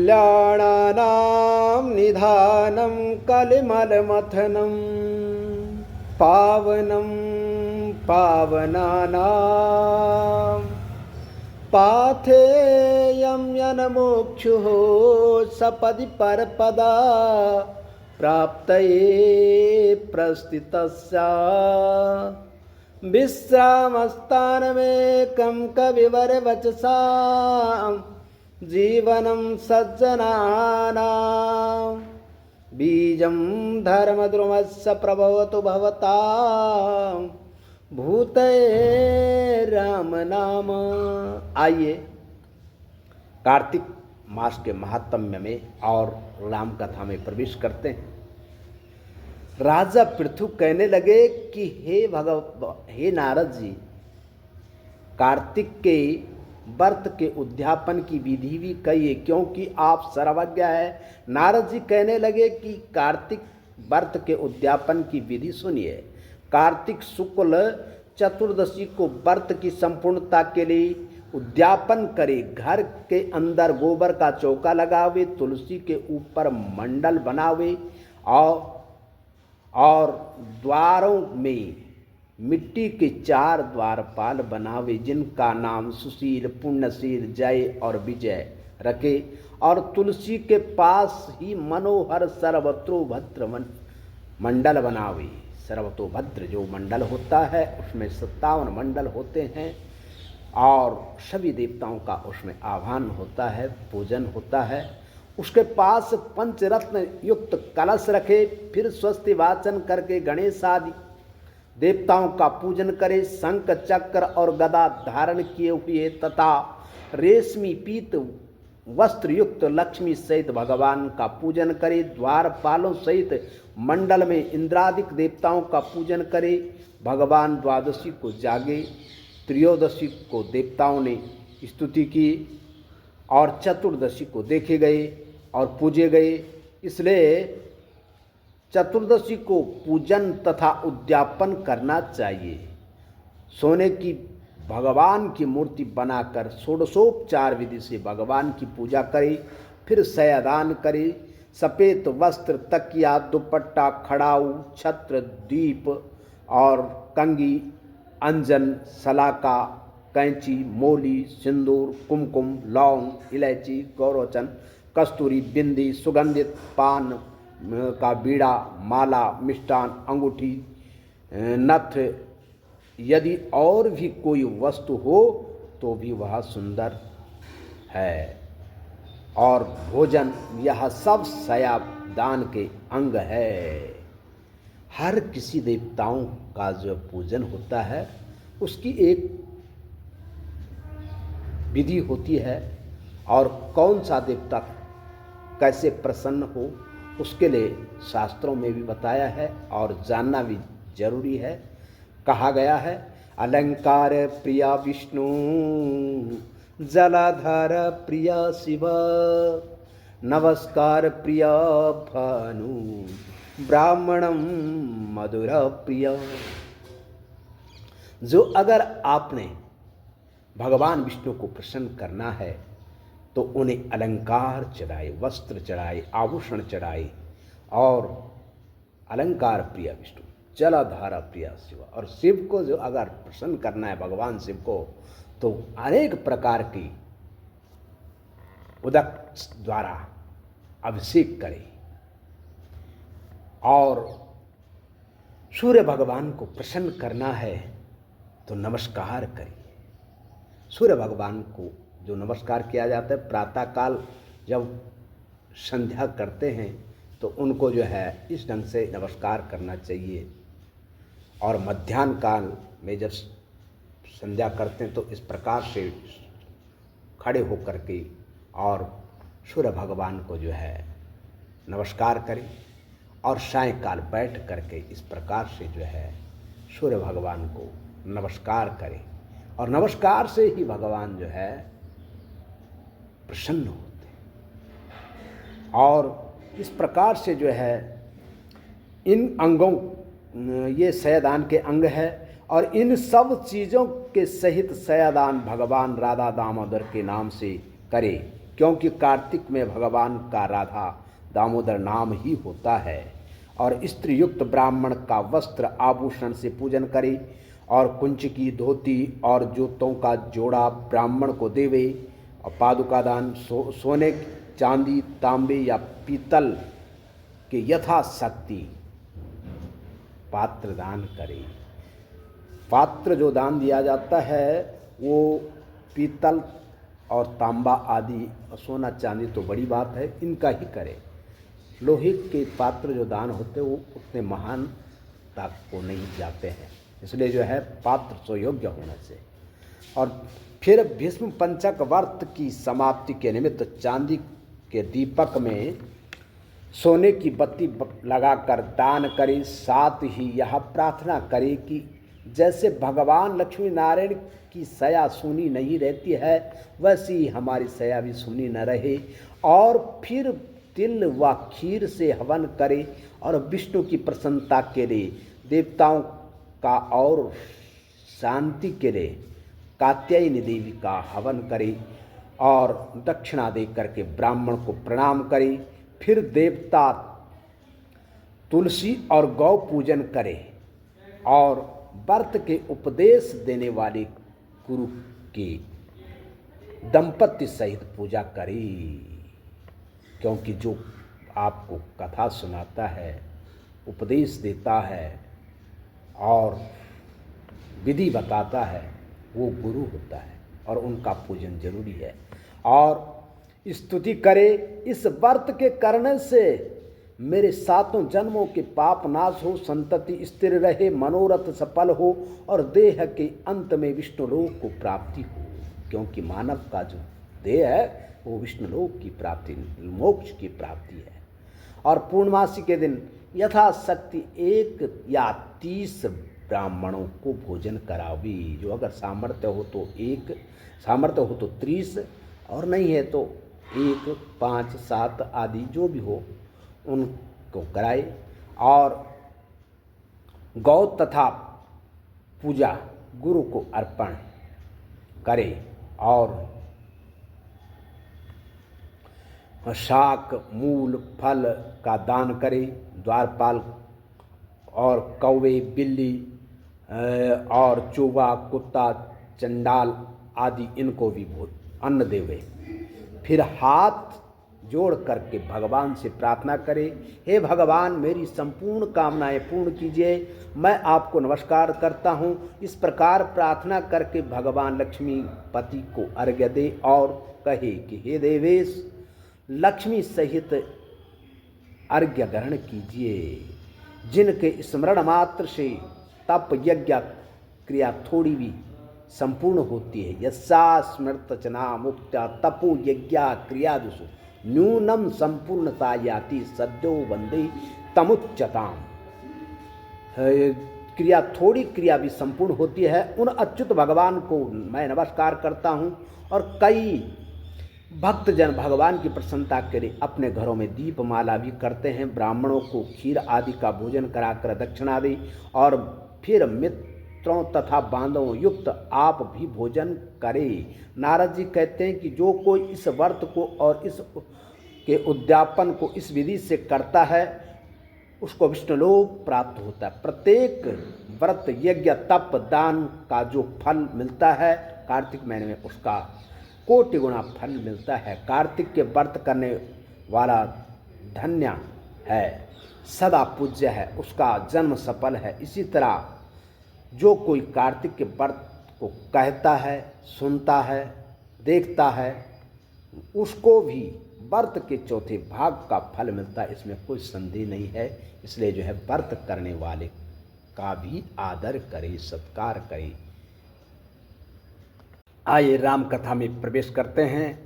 कल्याणानां निधानं कलिमलमथनं पावनं पावनानां पाथेयं यनमोक्षुः सपदि परपदा प्राप्तये प्रस्थितस्य विश्रामस्थानमेकं कविवरवचसां जीवनं सज्जनानां बीजं धर्मद्रुमस्य प्रभवतु भवतां भूतये राम नाम। आइए कार्तिक मास के महात्म्य में और राम कथा में प्रवेश करते हैं। राजा पृथु कहने लगे कि हे नारद जी, कार्तिक के व्रत के उद्यापन की विधि भी कहिए, क्योंकि आप सर्वज्ञ है। नारद जी कहने लगे कि कार्तिक व्रत के उद्यापन की विधि सुनिए। कार्तिक शुक्ल चतुर्दशी को व्रत की संपूर्णता के लिए उद्यापन करे। घर के अंदर गोबर का चौका लगावे, तुलसी के ऊपर मंडल बनावे और द्वारों में मिट्टी के 4 द्वारपाल बनावे, जिनका नाम सुशील, पुण्यशील, जय और विजय रखे। और तुलसी के पास ही मनोहर सर्वतोभद्र मंडल बनावे। सर्वतोभद्र जो मंडल होता है उसमें 57 मंडल होते हैं और सभी देवताओं का उसमें आह्वान होता है, पूजन होता है। उसके पास पंचरत्न युक्त कलश रखे। फिर स्वस्ति वाचन करके गणेश आदि देवताओं का पूजन करे। शंख चक्र और गदा धारण किए हुए तथा रेशमी पीत वस्त्र युक्त लक्ष्मी सहित भगवान का पूजन करे। द्वारपालों सहित मंडल में इंद्रादिक देवताओं का पूजन करे। भगवान द्वादशी को जागे, त्रयोदशी को देवताओं ने स्तुति की और चतुर्दशी को देखे गए और पूजे गए। इसलिए चतुर्दशी को पूजन तथा उद्यापन करना चाहिए। सोने की भगवान की मूर्ति बनाकर षोडशोपचार विधि से भगवान की पूजा करे। फिर शयदान करे। सफ़ेद वस्त्र, तकिया, दुपट्टा, खड़ाऊ, छत्र, दीप और कंगी, अंजन, सलाका, कैंची, मोली, सिंदूर, कुमकुम, लौंग, इलायची, गौरोचन, कस्तूरी, बिंदी, सुगंधित पान का बीड़ा, माला, मिष्टान, अंगूठी, नथ, यदि और भी कोई वस्तु हो तो भी वह सुंदर है। और भोजन, यह सब शयादान के अंग है। हर किसी देवताओं का जो पूजन होता है उसकी एक विधि होती है और कौन सा देवता कैसे प्रसन्न हो उसके लिए शास्त्रों में भी बताया है और जानना भी जरूरी है। कहा गया है, अलंकार प्रिया विष्णु, जलाधार प्रिया शिव, नमस्कार प्रिया भानु, ब्राह्मणम मधुर प्रिय। जो अगर आपने भगवान विष्णु को प्रसन्न करना है तो उन्हें अलंकार चढ़ाए, वस्त्र चढ़ाए, आभूषण चढ़ाए। और अलंकार प्रिय विष्णु, जलाधारा प्रिय शिव। और शिव को जो अगर प्रसन्न करना है, भगवान शिव को, तो अनेक प्रकार की उदक द्वारा अभिषेक करें। और सूर्य भगवान को प्रसन्न करना है तो नमस्कार करिए। सूर्य भगवान को जो नमस्कार किया जाता है प्रातःकाल जब संध्या करते हैं तो उनको जो है इस ढंग से नमस्कार करना चाहिए। और मध्याह्न काल में जब संध्या करते हैं तो इस प्रकार से खड़े होकर के और सूर्य भगवान को जो है नमस्कार करें। और सायंकाल बैठ करके इस प्रकार से जो है सूर्य भगवान को नमस्कार करें। और नमस्कार से ही भगवान जो है प्रसन्न होते हैं। और इस प्रकार से जो है इन अंगों, ये शयदान के अंग है और इन सब चीज़ों के सहित शयदान भगवान राधा दामोदर के नाम से करे। क्योंकि कार्तिक में भगवान का राधा दामोदर नाम ही होता है। और स्त्री युक्त ब्राह्मण का वस्त्र आभूषण से पूजन करे और कुंच की धोती और जूतों का जोड़ा ब्राह्मण को देवे और पादुका दान सोने चांदी तांबे या पीतल के यथाशक्ति पात्र दान करे। पात्र जो दान दिया जाता है वो पीतल और तांबा आदि, सोना चांदी तो बड़ी बात है, इनका ही करे। लोहे के पात्र जो दान होते वो उतने महानता को नहीं जाते हैं, इसलिए जो है पात्र सुयोग्य होने से। और फिर भीष्म पंचक व्रत की समाप्ति के निमित्त चांदी के दीपक में सोने की बत्ती लगाकर दान करे। साथ ही यह प्रार्थना करे कि जैसे भगवान लक्ष्मी नारायण की सया सूनी नहीं रहती है, वैसी ही हमारी सया भी सूनी न रहे। और फिर तिल व खीर से हवन करे और विष्णु की प्रसन्नता के लिए देवताओं का और शांति के लिए कात्यायनी देवी का हवन करे और दक्षिणा दे करके ब्राह्मण को प्रणाम करे। फिर देवता तुलसी और गौ पूजन करे और व्रत के उपदेश देने वाले गुरु की दंपत्ति सहित पूजा करे। क्योंकि जो आपको कथा सुनाता है, उपदेश देता है और विधि बताता है, वो गुरु होता है और उनका पूजन जरूरी है। और स्तुति करे, इस व्रत के करने से मेरे 7 जन्मों के पाप नाश हो, संतति स्थिर रहे, मनोरथ सफल हो और देह के अंत में विष्णुलोक को प्राप्ति हो। क्योंकि मानव का जो देह है वो विष्णुलोक की प्राप्ति, मोक्ष की प्राप्ति है। और पूर्णमासी के दिन यथाशक्ति 1 या 30 ब्राह्मणों को भोजन करावी। जो अगर सामर्थ्य हो तो 1, सामर्थ्य हो तो 30 और नहीं है तो 1, 5, 7 आदि जो भी हो उनको कराए। और गौ तथा पूजा गुरु को अर्पण करे और शाक मूल फल का दान करे। द्वारपाल और कौवे बिल्ली और चूहा कुत्ता चंडाल आदि इनको भी अन्न देवे। फिर हाथ जोड़ करके भगवान से प्रार्थना करे, हे भगवान मेरी संपूर्ण कामनाएं पूर्ण कीजिए, मैं आपको नमस्कार करता हूँ। इस प्रकार प्रार्थना करके भगवान लक्ष्मीपति को अर्घ्य दे और कहे कि हे देवेश लक्ष्मी सहित अर्घ्य ग्रहण कीजिए। जिनके स्मरण मात्र से तप यज्ञ क्रिया थोड़ी भी संपूर्ण होती है। यस्सा स्मृतचना मुक्त्या तपो यज्ञा क्रिया दुषु न्यूनम संपूर्णता याति सद्यो वंदे तमुच्चताम। क्रिया थोड़ी क्रिया भी संपूर्ण होती है, उन अच्युत भगवान को मैं नमस्कार करता हूँ। और कई भक्तजन भगवान की प्रसन्नता के लिए अपने घरों में दीपमाला भी करते हैं। ब्राह्मणों को खीर आदि का भोजन कराकर दक्षिणा दे और फिर मित्रों तथा बांधवों युक्त आप भी भोजन करें। नारद जी कहते हैं कि जो कोई इस व्रत को और इस के उद्यापन को इस विधि से करता है उसको विष्णुलोक प्राप्त होता है। प्रत्येक व्रत यज्ञ तप दान का जो फल मिलता है कार्तिक महीने में उसका कोटि गुना फल मिलता है। कार्तिक के व्रत करने वाला धन्य है, सदा पूज्य है, उसका जन्म सफल है। इसी तरह जो कोई कार्तिक के व्रत को कहता है, सुनता है, देखता है, उसको भी व्रत के चौथे भाग का फल मिलता है, इसमें कोई संदेह नहीं है। इसलिए जो है व्रत करने वाले का भी आदर करे, सत्कार करे। आइए राम कथा में प्रवेश करते हैं।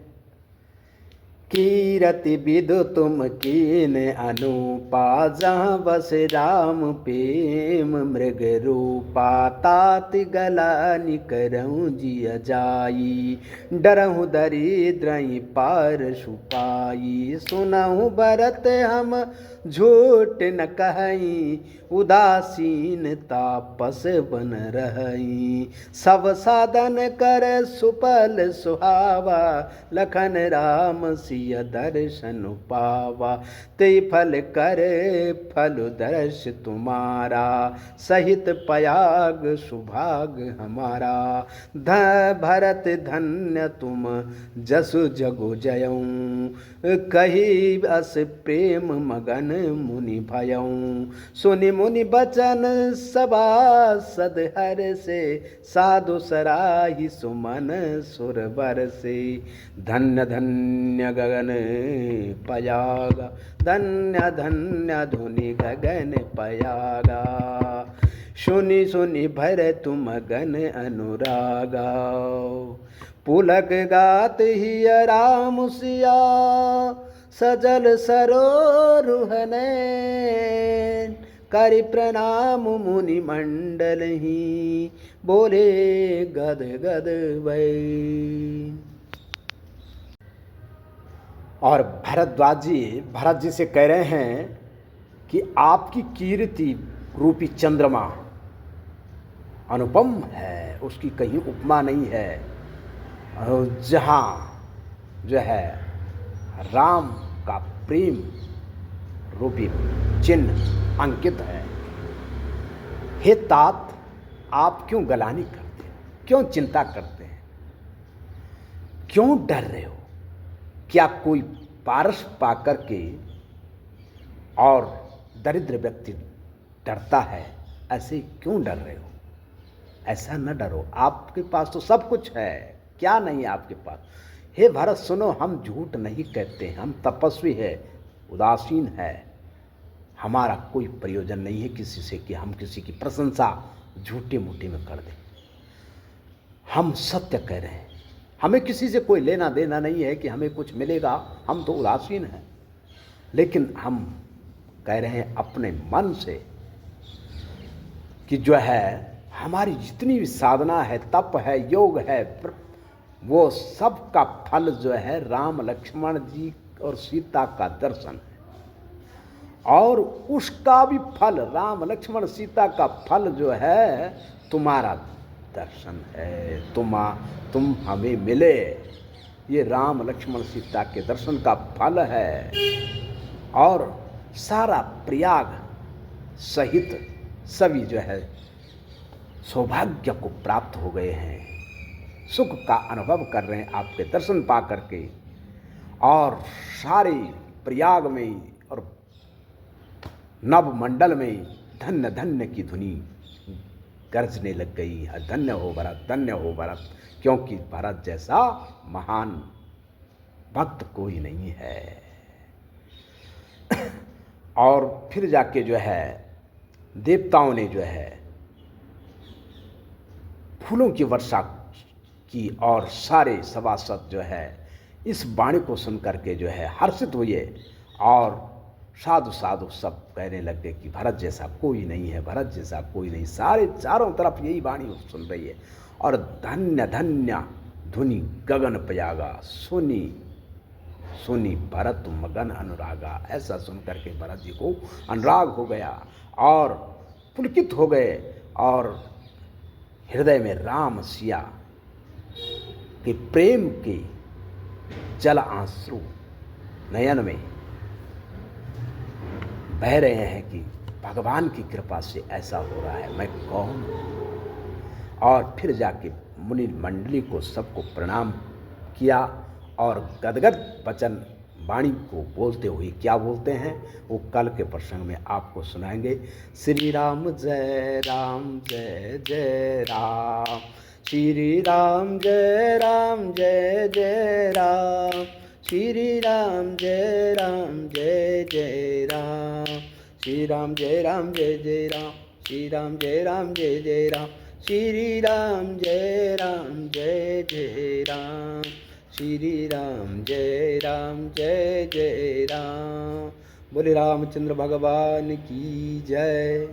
कीरति विदु तुम कीन अनुपा, जहाँ बस राम प्रेम मृग रूपा। ताति गलानि करऊँ जिय जाई, डरहु दरिद्रहि पार छुपाई। सुनहु भरत हम झूठ न कहई, उदासीन तापस बन रहई। सब साधन कर सुपल सुहावा, लखन राम सिय दर्शन पावा। ते फल कर फल दर्श तुम्हारा, सहित पयाग सुभाग हमारा। भरत धन्य तुम जसु जगु जयऊँ, कही अस प्रेम मगन मुनि भयऊँ। सुनि मुनि बचन सभासद हर से, साधु सराही सुमन सुरवर से। धन्य धन्य गगन पयागा, धन्य धन्य धुनि गगन पयागा। सुनि सुनि भर तुम गन अनुरागा, पुलक गात ही राम सिया। सजल सरोरुहने, करि प्रणाम मुनि मंडल ही। बोले गद गद भई। और भरत जी से कह रहे हैं कि आपकी कीर्ति रूपी चंद्रमा अनुपम है, उसकी कहीं उपमा नहीं है। जहाँ जो है राम का प्रेम रूपी चिन्ह अंकित है। हे तात, आप क्यों गलानी करते हैं, क्यों चिंता करते हैं, क्यों डर रहे हो? क्या कोई पारस पाकर के और दरिद्र व्यक्ति डरता है? ऐसे क्यों डर रहे हो? ऐसा न डरो, आपके पास तो सब कुछ है, क्या नहीं है आपके पास? हे भरत सुनो, हम झूठ नहीं कहते, हम तपस्वी है, उदासीन है। हमारा कोई प्रयोजन नहीं है किसी से कि हम किसी की प्रशंसा झूठे मूठे में कर दें। हम सत्य कह रहे हैं, हमें किसी से कोई लेना देना नहीं है कि हमें कुछ मिलेगा, हम तो उदासीन हैं। लेकिन हम कह रहे हैं अपने मन से कि जो है हमारी जितनी भी साधना है, तप है, योग है, वो सब का फल जो है राम लक्ष्मण जी और सीता का दर्शन है। और उसका भी फल, राम लक्ष्मण सीता का फल जो है तुम्हारा दर्शन है। तुम हमें मिले, ये राम लक्ष्मण सीता के दर्शन का फल है। और सारा प्रयाग सहित सभी जो है सौभाग्य को प्राप्त हो गए हैं, सुख का अनुभव कर रहे हैं आपके दर्शन पा करके। और सारे प्रयाग में और नव मंडल में धन्य धन्य की धुनी गरजने लग गई है। धन्य हो भरत, धन्य हो भरत, क्योंकि भरत जैसा महान भक्त कोई नहीं है। और फिर जाके जो है देवताओं ने जो है फूलों की वर्षा की, और सारे सभासद जो है इस वाणी को सुन करके जो है हर्षित हुए। और साधु साधु सब कहने लग गए कि भरत जैसा कोई नहीं है, भरत जैसा कोई नहीं। सारे चारों तरफ यही वाणी सुन रही है। और धन्य धन्य धुनि गगन पयागा, सुनी सुनी भरत मगन अनुरागा। ऐसा सुन करके भरत जी को अनुराग हो गया और पुलकित हो गए। और हृदय में राम सिया के प्रेम के जल आंसू नयन में बह रहे हैं कि भगवान की कृपा से ऐसा हो रहा है, मैं कौन। और फिर जाके मुनि मंडली को सबको प्रणाम किया और गदगद वचन वाणी को बोलते हुए क्या बोलते हैं वो कल के प्रसंग में आपको सुनाएंगे। श्री राम जय जय राम, श्री राम जय जय राम, श्री राम जय जय राम, श्री राम जय जय राम, श्री राम जय जय राम, श्री राम जय जय राम, श्री राम जय जय राम। बोले रामचंद्र भगवान की जय।